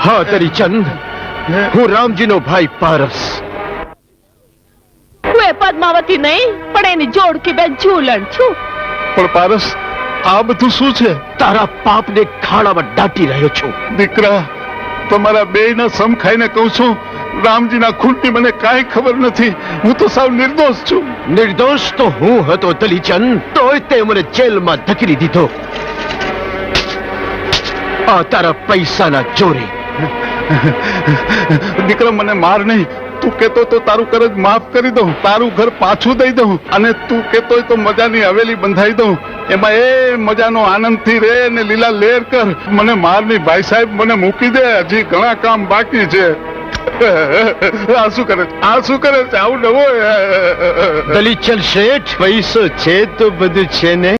હા દલીચંદ, હું રામજીનો ભાઈ પારસ. હું એ પદ્માવતી નહીં, પણ એની જોડકી બેન ઝૂલણ છું. પણ પારસ, આ બધું શું છે? તારા પાપને ખાડામાં દાટી રહ્યો છું. દીકરા, તમારા બેયના સમ ખાઈને કહું છું, રામજીના ખૂનની મને કાંઈ ખબર નથી. હું તો સાવ નિર્દોષ છું. નિર્દોષ તો હું હતો દલીચંદ, તોય તે મને જેલમાં ધકેલી દીધો. આ તારા પૈસાના જોરે. દીકરા, મને માર નહીં. તું કેતો તો તારું કરજ માફ કરી દઉં, તારું ઘર પાછું દઈ દઉં, અને તું કેતો તો મજાની હવેલી બંધાઈ દઉં. એમાં એ મજાનો આનંદથી રે ને લીલા લેર કર. મને માર નહીં ભાઈ સાહેબ, મને મૂકી દે. હજી ઘણા કામ બાકી છે. આ શું કરે છે? આ શું કરે છે? આવું નવો દલીચંદ શેઠ, પૈસો છે તો બધું છે ને.